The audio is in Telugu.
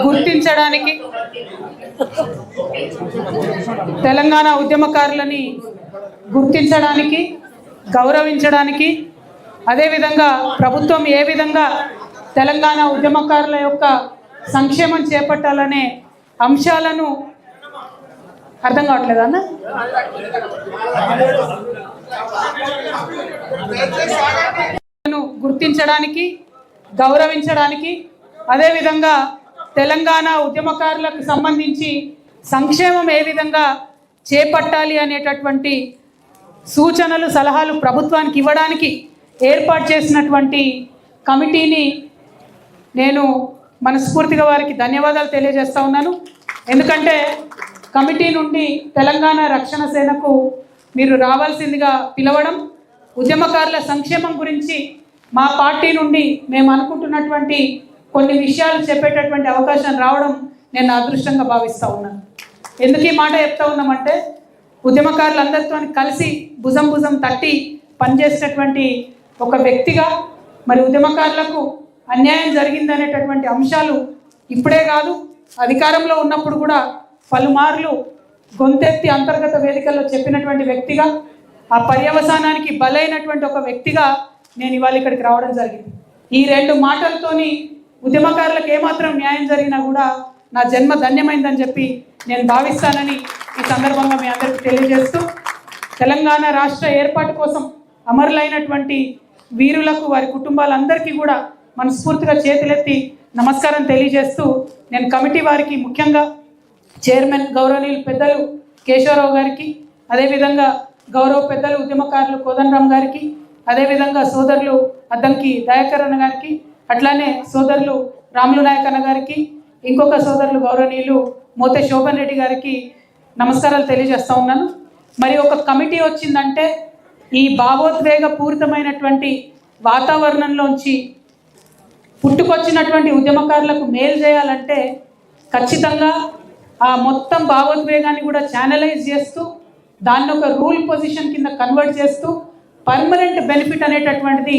గుర్తించడానికి, తెలంగాణ ఉద్యమకారులని గుర్తించడానికి, గౌరవించడానికి, అదేవిధంగా ప్రభుత్వం ఏ విధంగా తెలంగాణ ఉద్యమకారుల యొక్క సంక్షేమం చేపట్టాలనే అంశాలను అర్థం కావట్లేదా అన్న? గుర్తించడానికి, గౌరవించడానికి, అదేవిధంగా తెలంగాణ ఉద్యమకారులకు సంబంధించి సంక్షేమం ఏ విధంగా చేపట్టాలి అనేటటువంటి సూచనలు, సలహాలు ప్రభుత్వానికి ఇవ్వడానికి ఏర్పాటు చేసినటువంటి కమిటీని నేను మనస్ఫూర్తిగా వారికి ధన్యవాదాలు తెలియజేస్తా ఉన్నాను. ఎందుకంటే కమిటీ నుండి తెలంగాణ రక్షణ సేనకు మీరు రావాల్సిందిగా పిలవడం, ఉద్యమకారుల సంక్షేమం గురించి మా పార్టీ నుండి మేము అనుకుంటున్నటువంటి కొన్ని విషయాలు చెప్పేటటువంటి అవకాశం రావడం నేను అదృష్టంగా భావిస్తూ ఉన్నాను. ఎందుకు ఈ మాట చెప్తా ఉన్నామంటే, ఉద్యమకారులందరితో కలిసి భుజం భుజం తట్టి పనిచేసేటటువంటి ఒక వ్యక్తిగా, మరి ఉద్యమకారులకు అన్యాయం జరిగిందనేటటువంటి అంశాలు ఇప్పుడే కాదు, అధికారంలో ఉన్నప్పుడు కూడా పలుమార్లు గొంతెత్తి అంతర్గత వేదికల్లో చెప్పినటువంటి వ్యక్తిగా, ఆ పర్యవసానానికి బలైనటువంటి ఒక వ్యక్తిగా నేను ఇవాళ ఇక్కడికి రావడం జరిగింది. ఈ రెండు మాటలతోని ఉద్యమకారులకు ఏమాత్రం న్యాయం జరిగినా కూడా నా జన్మ ధన్యమైందని చెప్పి నేను భావిస్తానని ఈ సందర్భంగా మీ అందరికీ తెలియజేస్తూ, తెలంగాణ రాష్ట్ర ఏర్పాటు కోసం అమరులైనటువంటి వీరులకు, వారి కుటుంబాలందరికీ కూడా మనస్ఫూర్తిగా చేతులెత్తి నమస్కారం తెలియజేస్తూ, నేను కమిటీ వారికి, ముఖ్యంగా చైర్మన్ గౌరవనీయులు పెద్దలు కేశవరావు గారికి, అదేవిధంగా గౌరవ పెద్దలు ఉద్యమకారులు కోదండరామ్ గారికి, అదేవిధంగా సోదరులు అద్దంకి దయాకర్ అన్న గారికి, అట్లానే సోదరులు రాములు నాయక్ అన్న గారికి, ఇంకొక సోదరులు గౌరవనీయులు మోతే శోభన్ రెడ్డి గారికి నమస్కారాలు తెలియజేస్తూ ఉన్నాను. మరి ఒక కమిటీ వచ్చిందంటే ఈ భావోద్వేగ పూరితమైనటువంటి వాతావరణంలోంచి పుట్టుకొచ్చినటువంటి ఉద్యమకారులకు మేలు చేయాలంటే ఖచ్చితంగా ఆ మొత్తం భావోద్వేగాన్ని కూడా ఛానలైజ్ చేస్తూ, దాన్ని ఒక రూల్ పొజిషన్ కింద కన్వర్ట్ చేస్తూ, పర్మనెంట్ బెనిఫిట్ అనేటటువంటిది